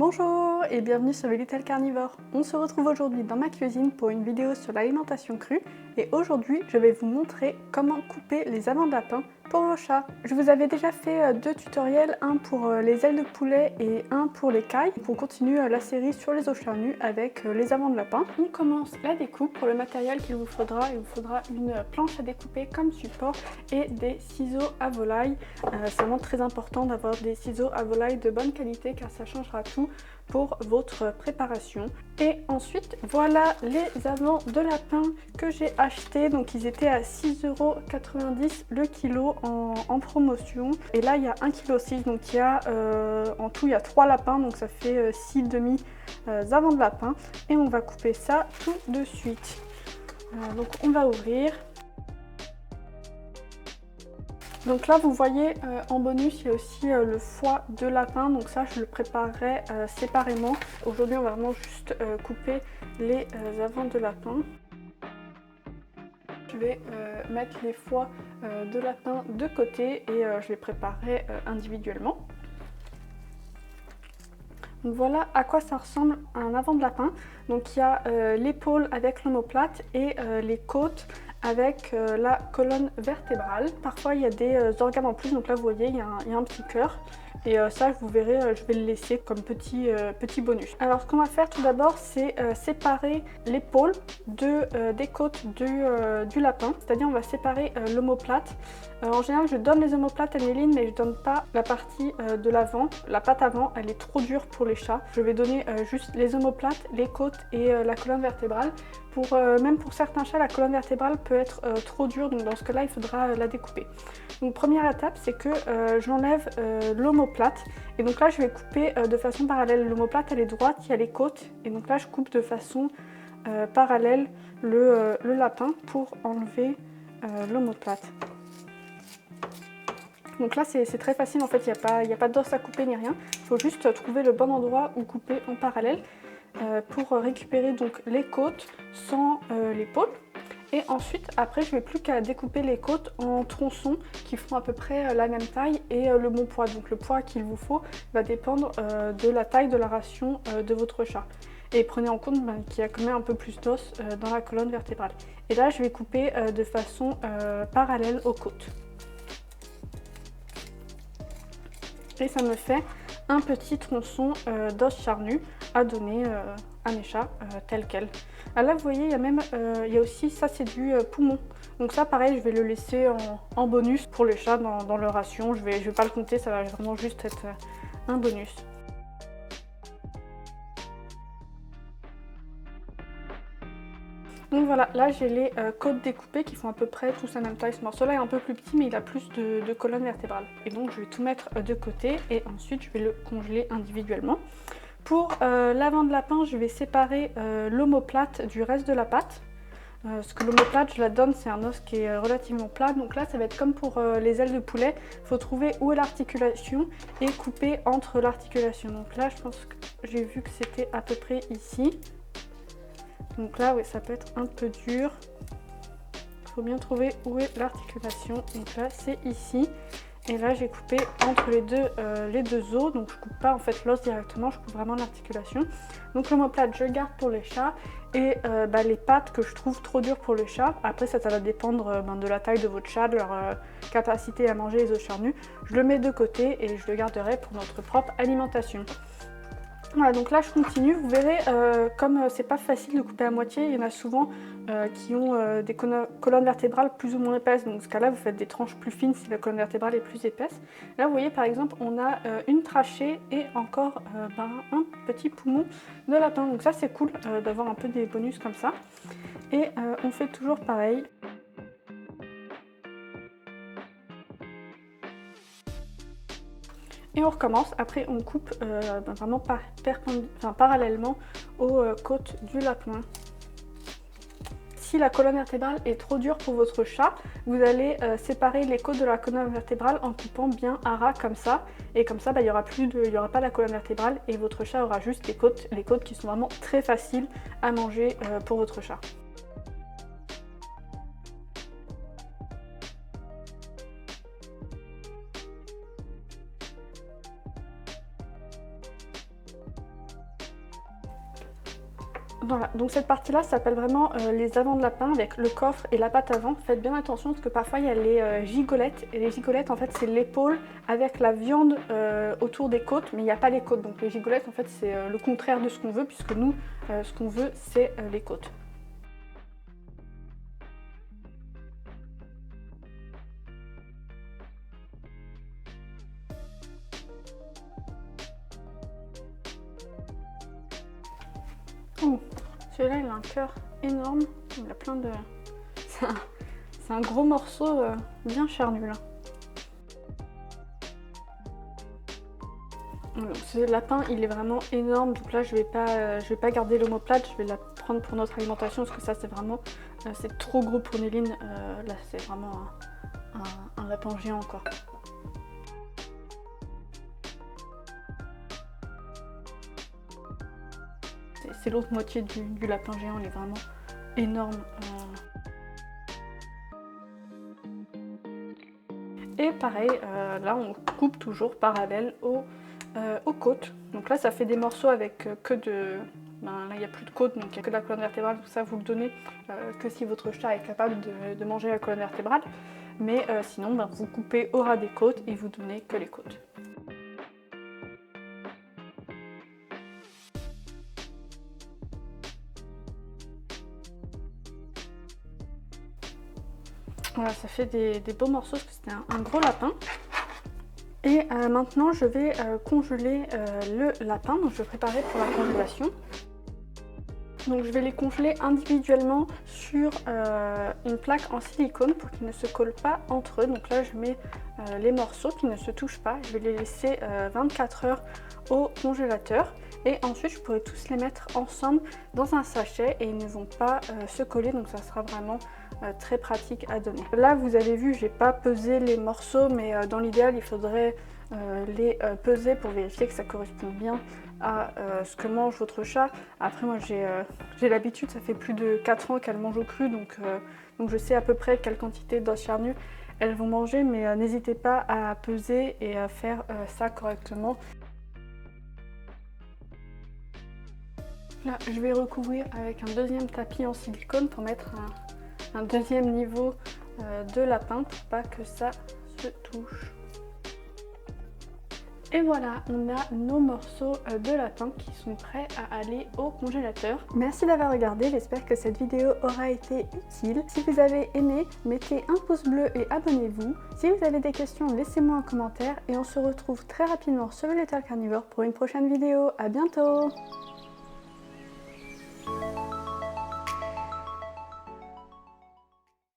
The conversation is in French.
Bonjour et bienvenue sur le Little Carnivore. On se retrouve aujourd'hui dans ma cuisine pour une vidéo sur l'alimentation crue et aujourd'hui je vais vous montrer comment couper les amants de lapin pour vos chats. Je vous avais déjà fait deux tutoriels, un pour les ailes de poulet et un pour les cailles. On continue la série sur les os charnus avec les amants de lapin. On commence la découpe. Pour le matériel qu'il vous faudra, il vous faudra une planche à découper comme support et des ciseaux à volaille. C'est vraiment très important d'avoir des ciseaux à volaille de bonne qualité car ça changera tout pour votre préparation. Et ensuite voilà les amants de lapin que j'ai achetés. Donc ils étaient à 6,90 € le kilo en promotion et là il y a 1,6 kg, donc il y a en tout il y a 3 lapins, donc ça fait 6 demi amants de lapin et on va couper ça tout de suite. Donc on va ouvrir. Donc là vous voyez en bonus il y a aussi le foie de lapin, donc ça je le préparerai séparément. Aujourd'hui on va vraiment juste couper les amants de lapin. Je vais mettre les foies de lapin de côté et je les préparerai individuellement. Donc voilà à quoi ça ressemble un avant de lapin. Donc il y a l'épaule avec l'omoplate et les côtes avec la colonne vertébrale. Parfois il y a des organes en plus, donc là vous voyez il y a un petit cœur. Et ça, vous verrez, je vais le laisser comme petit bonus. Alors, ce qu'on va faire tout d'abord, c'est séparer l'épaule des côtes du lapin. C'est-à-dire, on va séparer l'omoplate. En général, je donne les omoplates à Néline, mais je donne pas la partie de l'avant. La patte avant, elle est trop dure pour les chats. Je vais donner juste les omoplates, les côtes et la colonne vertébrale. Même pour certains chats, la colonne vertébrale peut être trop dure, donc dans ce cas-là, il faudra la découper. Donc première étape, c'est que j'enlève l'omoplate et donc là je vais couper de façon parallèle. L'omoplate elle est droite, il y a les côtes et donc là je coupe de façon parallèle le lapin pour enlever l'omoplate. Donc là c'est très facile en fait, il n'y a pas d'os à couper ni rien. Il faut juste trouver le bon endroit où couper en parallèle pour récupérer donc les côtes sans l'épaule. Et ensuite, après, je vais plus qu'à découper les côtes en tronçons qui font à peu près la même taille et le bon poids. Donc le poids qu'il vous faut va dépendre de la taille de la ration de votre chat. Et prenez en compte qu'il y a quand même un peu plus d'os dans la colonne vertébrale. Et là, je vais couper de façon parallèle aux côtes. Et ça me fait un petit tronçon d'os charnu à donner à mes chats tel quel. Ah là vous voyez il y a aussi ça, c'est du poumon. Donc ça pareil je vais le laisser en bonus pour les chats dans leur ration. Je vais pas le compter, ça va vraiment juste être un bonus. Donc voilà, là j'ai les côtes découpées qui font à peu près tous la même taille. Ce morceau là est un peu plus petit mais il a plus de colonne vertébrale. Et donc je vais tout mettre de côté et ensuite je vais le congeler individuellement. Pour l'avant de lapin, je vais séparer l'omoplate du reste de la pâte. Parce que l'omoplate, je la donne, c'est un os qui est relativement plat. Donc là, ça va être comme pour les ailes de poulet. Il faut trouver où est l'articulation et couper entre l'articulation. Donc là, je pense que j'ai vu que c'était à peu près ici. Donc là, oui, ça peut être un peu dur. Il faut bien trouver où est l'articulation. Donc là, c'est ici. Et là j'ai coupé entre les deux os, donc je coupe pas en fait l'os directement, je coupe vraiment l'articulation. Donc l'omoplate je garde pour les chats et les pattes que je trouve trop dures pour le chat. Après ça va dépendre de la taille de votre chat, de leur capacité à manger les os charnus. Je le mets de côté et je le garderai pour notre propre alimentation. Voilà, donc là je continue, vous verrez comme c'est pas facile de couper à moitié, il y en a souvent qui ont des colonnes vertébrales plus ou moins épaisses, donc dans ce cas là vous faites des tranches plus fines si la colonne vertébrale est plus épaisse. Là vous voyez par exemple on a une trachée et encore un petit poumon de lapin, donc ça c'est cool d'avoir un peu des bonus comme ça. Et on fait toujours pareil. Et on recommence, après on coupe vraiment parallèlement aux côtes du lapin. Si la colonne vertébrale est trop dure pour votre chat, vous allez séparer les côtes de la colonne vertébrale en coupant bien à ras comme ça. Et comme ça, il n'y aura pas la colonne vertébrale et votre chat aura juste les côtes qui sont vraiment très faciles à manger pour votre chat. Voilà, donc cette partie-là s'appelle vraiment les avants de lapin avec le coffre et la patte avant. Faites bien attention parce que parfois il y a les gigolettes. Et les gigolettes, en fait, c'est l'épaule avec la viande autour des côtes, mais il n'y a pas les côtes. Donc les gigolettes, en fait, c'est le contraire de ce qu'on veut, puisque nous, ce qu'on veut, c'est les côtes. Oh, celui-là, il a un cœur énorme. Il a plein de... C'est un gros morceau bien charnu, là. Ce lapin, il est vraiment énorme. Donc là, je vais pas garder l'omoplate. Je vais la prendre pour notre alimentation parce que ça, c'est vraiment... c'est trop gros pour Néline. Là, c'est vraiment un lapin géant, quoi. C'est l'autre moitié du lapin géant, il est vraiment énorme. Et pareil, là on coupe toujours parallèle aux côtes. Donc là ça fait des morceaux avec que de... Ben, là il n'y a plus de côtes, donc il n'y a que de la colonne vertébrale, tout ça vous le donnez que si votre chat est capable de manger la colonne vertébrale. Mais sinon ben, vous coupez au ras des côtes et vous donnez que les côtes. Voilà, ça fait des beaux morceaux parce que c'était un gros lapin. Et maintenant je vais congeler le lapin, donc je vais préparer pour la congélation. Donc je vais les congeler individuellement sur une plaque en silicone pour qu'ils ne se collent pas entre eux. Donc là je mets les morceaux qui ne se touchent pas, je vais les laisser 24 heures au congélateur. Et ensuite je pourrai tous les mettre ensemble dans un sachet et ils ne vont pas se coller, donc ça sera vraiment très pratique à donner. Là vous avez vu, j'ai pas pesé les morceaux, mais dans l'idéal il faudrait les peser pour vérifier que ça correspond bien à ce que mange votre chat. Après moi j'ai l'habitude, ça fait plus de 4 ans qu'elle mange au cru, donc je sais à peu près quelle quantité d'os charnus elles vont manger, mais n'hésitez pas à peser et à faire ça correctement. Là, je vais recouvrir avec un deuxième tapis en silicone pour mettre un deuxième niveau de lapin pour pas que ça se touche. Et voilà, on a nos morceaux de lapin qui sont prêts à aller au congélateur. Merci d'avoir regardé, j'espère que cette vidéo aura été utile. Si vous avez aimé, mettez un pouce bleu et abonnez-vous. Si vous avez des questions, laissez-moi un commentaire et on se retrouve très rapidement sur le Little Carnivore pour une prochaine vidéo. À bientôt!